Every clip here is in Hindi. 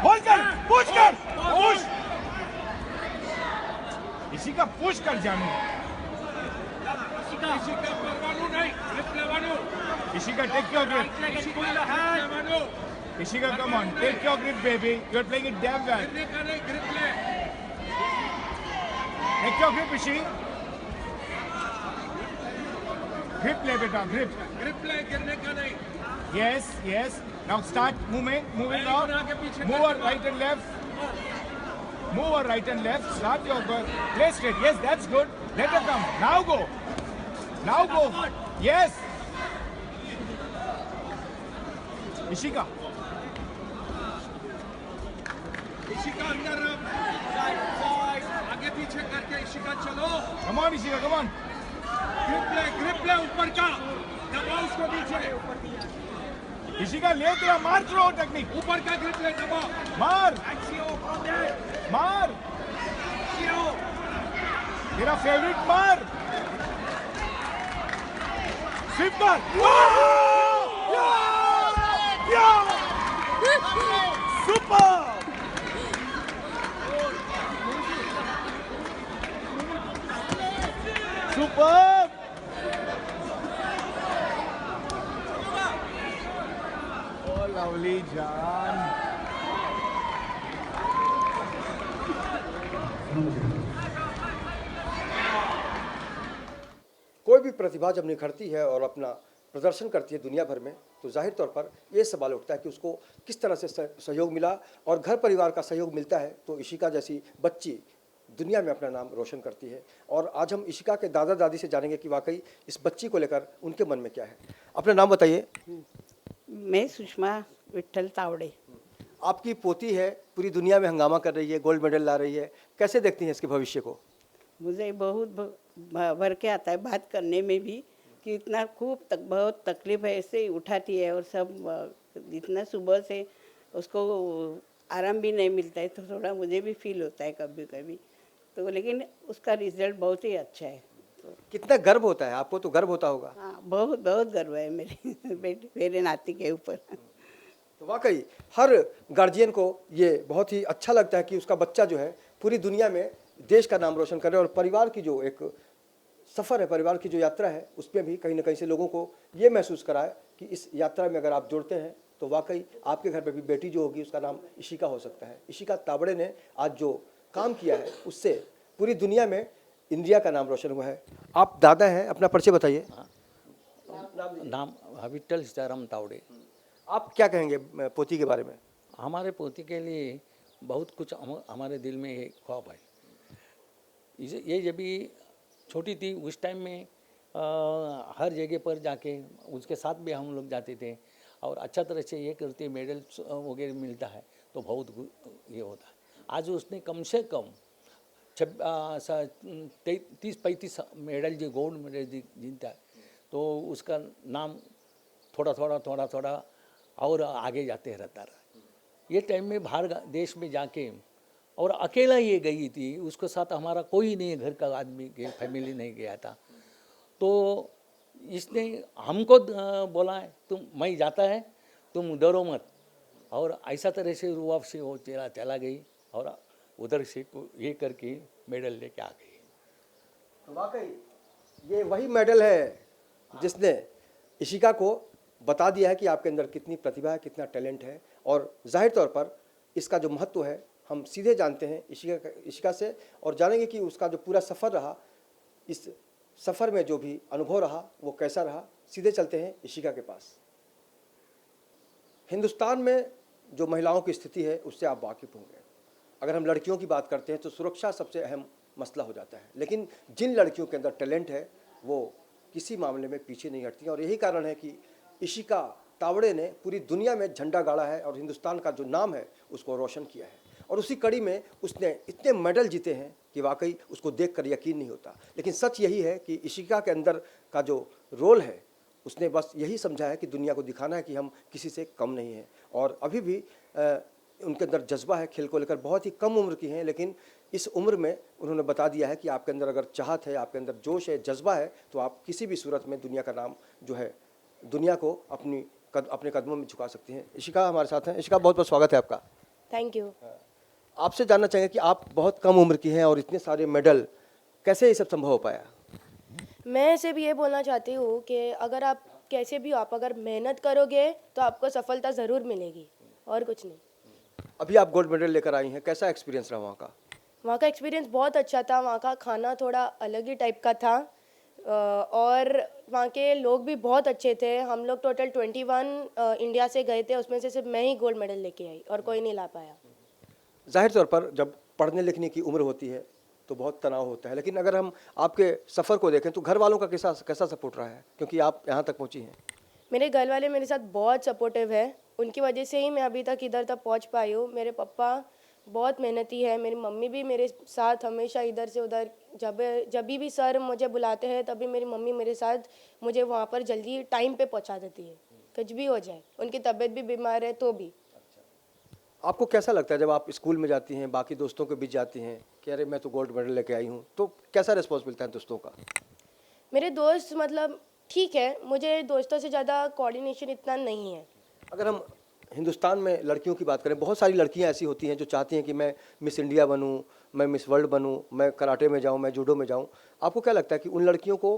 होल्ड कर, पुश कर, पुश। इसी का पुश कर जानू। इसी का टेक योर ग्रिप। इसी का come on, take your grip baby, you are playing it damn well. Take your grip इसी। ग्रिप ले बेटा, ग्रिप ले, गिरने का नहीं। Yes, yes. Now start movement, moving out. Move on right and left. Move on right and left. Start your play straight. Yes, that's good. Let her come. Now go. Now go. Yes. Ishika. Ishika अंदर आगे पीछे करके इशिका चलो। Come on, Ishika. Come on. Grip ले ऊपर का, दबाओ उसको नीचे। Ishika, ले तेरा मार थ्रो टेक्निक। ऊपर का ग्रिप ले, दबाओ। मार। मार। तेरा फेवरेट मार। स्विप मार। सुपर। सुपर। ओ लवली जान। कोई भी प्रतिभा जब निखरती है और अपना प्रदर्शन करती है दुनिया भर में, तो जाहिर तौर पर ये सवाल उठता है कि उसको किस तरह से सहयोग मिला और घर परिवार का सहयोग मिलता है तो इशिका जैसी बच्ची दुनिया में अपना नाम रोशन करती है। और आज हम इशिका के दादा दादी से जानेंगे कि वाकई इस बच्ची को लेकर उनके मन में क्या है। अपना नाम बताइए। मैं सुषमा विठल तावड़े। आपकी पोती है, पूरी दुनिया में हंगामा कर रही है, गोल्ड मेडल ला रही है, कैसे देखती हैं इसके भविष्य को? मुझे बहुत भर के आता है बात करने में भी कि इतना बहुत तकलीफ है, ऐसे ही उठाती है और सब इतना सुबह से उसको आराम भी नहीं मिलता है, तो थोड़ा मुझे भी फील होता है कभी कभी तो, लेकिन उसका रिजल्ट बहुत ही अच्छा है। तो कितना गर्व होता है आपको? तो गर्व होता होगा। हाँ, बहुत बहुत गर्व है मेरे नाती के ऊपर। तो वाकई हर गार्जियन को ये बहुत ही अच्छा लगता है कि उसका बच्चा जो है पूरी दुनिया में देश का नाम रोशन करे और परिवार की जो एक सफ़र है, परिवार की जो यात्रा है, उसमें भी कहीं ना कहीं से लोगों को ये महसूस कराए कि इस यात्रा में अगर आप जुड़ते हैं तो वाकई आपके घर में भी बेटी जो होगी उसका नाम इशिका हो सकता है। इशिका तावड़े ने आज जो काम किया है उससे पूरी दुनिया में इंडिया का नाम रोशन हुआ है। आप दादा हैं, अपना परिचय बताइए। नाम विठल सीताराम तावड़े। आप क्या कहेंगे पोती के बारे में? हमारे पोती के लिए बहुत कुछ हमारे दिल में एक ख्वाब है। ये जब भी छोटी थी उस टाइम में हर जगह पर जाके उसके साथ भी हम लोग जाते थे और अच्छा तरह से ये करते मेडल वगैरह मिलता है तो बहुत ये होता है। आज उसने कम से कम 30-35 मेडल जो गोल्ड मेडल जीता है तो उसका नाम थोड़ा और आगे जाते रहता रहा। ये टाइम में बाहर देश में जाके और अकेला ये गई थी, उसके साथ हमारा कोई नहीं, घर का आदमी फैमिली नहीं गया था। तो इसने हमको बोला है मैं जाता है, तुम डरो मत, और ऐसा तरह से रुआब से वो चला गई और उधर से ये करके मेडल लेके आ गई। तो वाकई ये वही मेडल है जिसने इशिका को बता दिया है कि आपके अंदर कितनी प्रतिभा है, कितना टैलेंट है। और जाहिर तौर पर इसका जो महत्व है हम सीधे जानते हैं इशिका से और जानेंगे कि उसका जो पूरा सफ़र रहा, इस सफ़र में जो भी अनुभव रहा वो कैसा रहा। सीधे चलते हैं इशिका के पास। हिंदुस्तान में जो महिलाओं की स्थिति है उससे आप वाकिफ़ होंगे। अगर हम लड़कियों की बात करते हैं तो सुरक्षा सबसे अहम मसला हो जाता है, लेकिन जिन लड़कियों के अंदर टैलेंट है वो किसी मामले में पीछे नहीं हटती। और यही कारण है कि इशिका तावड़े ने पूरी दुनिया में झंडा गाड़ा है और हिंदुस्तान का जो नाम है उसको रोशन किया है। और उसी कड़ी में उसने इतने मेडल जीते हैं कि वाकई उसको देखकर यकीन नहीं होता। लेकिन सच यही है कि इशिका के अंदर का जो रोल है उसने बस यही समझा है कि दुनिया को दिखाना है कि हम किसी से कम नहीं हैं। और अभी भी उनके अंदर जज्बा है खेल को लेकर। बहुत ही कम उम्र की हैं, लेकिन इस उम्र में उन्होंने बता दिया है कि आपके अंदर अगर चाहत है, आपके अंदर जोश है, जज्बा है, तो आप किसी भी सूरत में दुनिया का नाम जो है, दुनिया को अपने कदमों में झुका सकती हैं। इशिका हमारे साथ हैं। इशिका, बहुत बहुत स्वागत है आपका। Thank you. आपसे जानना चाहेंगे कि आप बहुत कम उम्र की हैं और इतने सारे मेडल, कैसे ये सब संभव हो पाया? मैं सिर्फ ये बोलना चाहती हूँ कि अगर आप कैसे भी हो, आप अगर मेहनत करोगे तो आपको सफलता ज़रूर मिलेगी, और कुछ नहीं। अभी आप गोल्ड मेडल लेकर आई हैं, कैसा एक्सपीरियंस रहा वहाँ का? वहाँ का एक्सपीरियंस बहुत अच्छा था। वहाँ का खाना थोड़ा अलग ही टाइप का था, और वहाँ के लोग भी बहुत अच्छे थे। हम लोग टोटल 21 इंडिया से गए थे, उसमें से सिर्फ मैं ही गोल्ड मेडल लेके आई और कोई नहीं ला पाया। जाहिर तौर पर जब पढ़ने लिखने की उम्र होती है तो बहुत तनाव होता है, लेकिन अगर हम आपके सफ़र को देखें तो घर वालों का कैसा कैसा सपोर्ट रहा है, क्योंकि आप यहाँ तक पहुँची हैं? मेरे घर वाले मेरे साथ बहुत सपोर्टिव है। उनकी वजह से ही मैं अभी तक इधर तक पहुंच पाई हूँ। मेरे पापा बहुत मेहनती है, मेरी मम्मी भी मेरे साथ हमेशा इधर से उधर, जब भी सर मुझे बुलाते हैं तभी मेरी मम्मी मेरे साथ मुझे वहाँ पर जल्दी टाइम पे पहुँचा देती है, कुछ भी हो जाए। उनकी तबीयत भी बीमार है तो भी। आपको कैसा लगता है जब आप स्कूल में जाती हैं, बाकी दोस्तों के बीच जाती हैं कि अरे मैं तो गोल्ड मेडल लेके आई हूँ, तो कैसा रिस्पॉन्स मिलता है दोस्तों का? मेरे दोस्त मतलब ठीक है, मुझे दोस्तों से ज़्यादा कोऑर्डिनेशन इतना नहीं है। अगर हम हिंदुस्तान में लड़कियों की बात करें, बहुत सारी लड़कियां ऐसी होती हैं जो चाहती हैं कि मैं मिस इंडिया बनूं, मैं मिस वर्ल्ड बनूं, मैं कराटे में जाऊं, मैं जूडो में जाऊं। आपको क्या लगता है कि उन लड़कियों को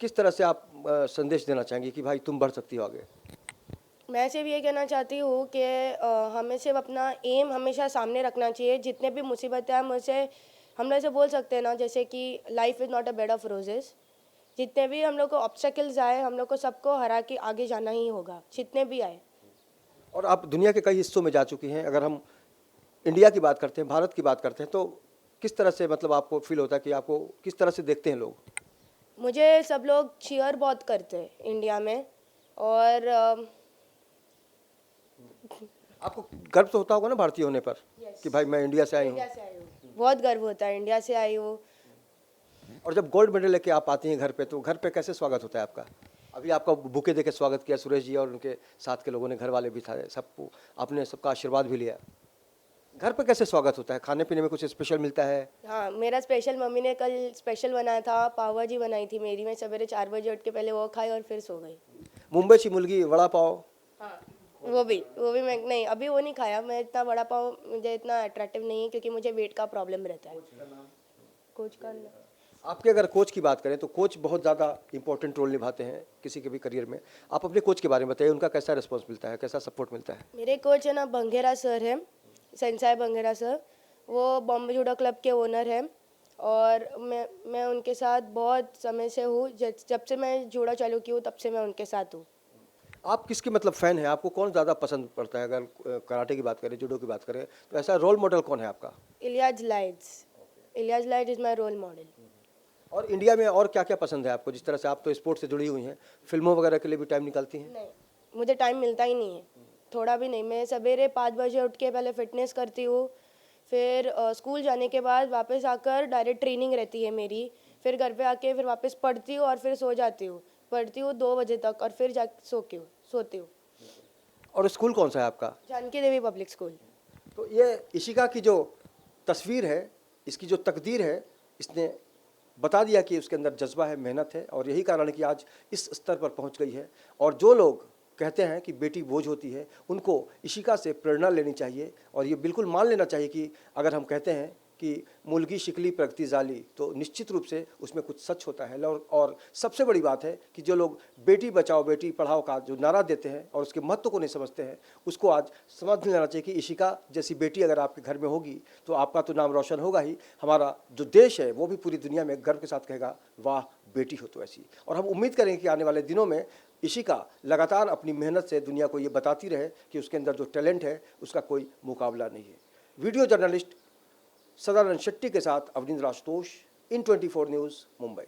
किस तरह से आप संदेश देना चाहेंगे कि भाई तुम बढ़ सकती हो आगे? मैं सिर्फ ये कहना चाहती हूँ कि हमें सिर्फ अपना एम हमेशा सामने रखना चाहिए। जितने भी मुसीबतें हैं मुझसे हम लोग ऐसे बोल सकते हैं ना, जैसे कि life is not a bed of roses. जितने भी हम लोग को ऑब्स्टेकल्स आए, हम लोग को सबको हरा के आगे जाना ही होगा, जितने भी आए। और आप दुनिया के कई हिस्सों में जा चुकी हैं, अगर हम इंडिया की बात करते हैं, भारत की बात करते हैं, तो किस तरह से मतलब आपको फील होता है कि आपको किस तरह से देखते हैं लोग? मुझे सब लोग चीयर बहुत करते हैं इंडिया में, और आपको गर्व तो होता होगा ना भारतीय होने पर कि भाई मैं इंडिया से आई हूँ? इंडिया से आई हूँ, बहुत गर्व होता है, इंडिया से आई हूँ। और जब गोल्ड मेडल लेके आप आती हैं घर पे, तो घर पे कैसे स्वागत होता है आपका? अभी आपका बुके देके स्वागत किया सुरेश जी और उनके साथ के लोगों ने, घर वाले भी था, सबको आपने सबका आशीर्वाद भी लिया। घर पे कैसे स्वागत होता है? खाने पीने में कुछ स्पेशल मिलता है? हाँ, मेरा स्पेशल, मम्मी ने कल स्पेशल बनाया था, पाव भाजी बनाई थी मेरी। मैं सवेरे 4 बजे उठ के पहले वो खाई और फिर सो गई। मुंबईची मुलगी वड़ा पाव? हाँ, वो भी मैं नहीं, अभी वो नहीं खाया। मैं इतना वड़ा पाव मुझे इतना अट्रैक्टिव नहीं है, क्योंकि मुझे वेट का प्रॉब्लम रहता है। कोच का आपके अगर कोच की बात करें तो कोच बहुत ज़्यादा इंपॉर्टेंट रोल निभाते हैं किसी के भी करियर में। आप अपने कोच के बारे में बताइए, उनका कैसा रिस्पॉन्स मिलता है, कैसा सपोर्ट मिलता है? मेरे कोच है ना, बंगेरा सर है, सेंसाई बंगेरा सर। वो बॉम्बे जूडो क्लब के ओनर हैं, और मैं उनके साथ बहुत समय से हूँ। जब से मैं जूडो चालू की हूँ तब से मैं उनके साथ हूँ। आप किसके मतलब फ़ैन हैं? आपको कौन ज़्यादा पसंद पड़ता है? अगर कराटे की बात करें, जूडो की बात करें, तो ऐसा रोल मॉडल कौन है आपका? इलियाज लाइड्स इज़ माई रोल मॉडल। और इंडिया में और क्या क्या पसंद है आपको? जिस तरह से आप तो स्पोर्ट्स से जुड़ी हुई हैं, फिल्मों वगैरह के लिए भी टाइम निकालती हैं? नहीं, मुझे टाइम मिलता ही नहीं है, थोड़ा भी नहीं। मैं सवेरे 5 बजे उठ के पहले फिटनेस करती हूँ, फिर स्कूल जाने के बाद वापस आकर डायरेक्ट ट्रेनिंग रहती है मेरी। फिर घर पे आके फिर वापस पढ़ती हूँ और फिर सो जाती हूँ। पढ़ती हूँ 2 बजे तक और फिर जा सोती हूँ। और स्कूल कौन सा है आपका? जानकी देवी पब्लिक स्कूल। तो ये इशिका की जो तस्वीर है, इसकी जो तकदीर है, इसने बता दिया कि उसके अंदर जज्बा है, मेहनत है, और यही कारण है कि आज इस स्तर पर पहुंच गई है। और जो लोग कहते हैं कि बेटी बोझ होती है, उनको इशिका से प्रेरणा लेनी चाहिए, और ये बिल्कुल मान लेना चाहिए कि अगर हम कहते हैं कि मुलगी शिकली प्रगति जाली, तो निश्चित रूप से उसमें कुछ सच होता है। और सबसे बड़ी बात है कि जो लोग बेटी बचाओ बेटी पढ़ाओ का जो नारा देते हैं और उसके महत्व को नहीं समझते हैं, उसको आज समझ लेना चाहिए कि इशिका जैसी बेटी अगर आपके घर में होगी तो आपका तो नाम रोशन होगा ही, हमारा जो देश है वो भी पूरी दुनिया में गर्व के साथ कहेगा वाह बेटी हो तो ऐसी। और हम उम्मीद करेंगे कि आने वाले दिनों में इशिका लगातार अपनी मेहनत से दुनिया को ये बताती रहे कि उसके अंदर जो टैलेंट है उसका कोई मुकाबला नहीं है। वीडियो जर्नलिस्ट सदानंद शेट्टी के साथ अवनींद्र आशुतोष, इन 24 न्यूज़, मुंबई।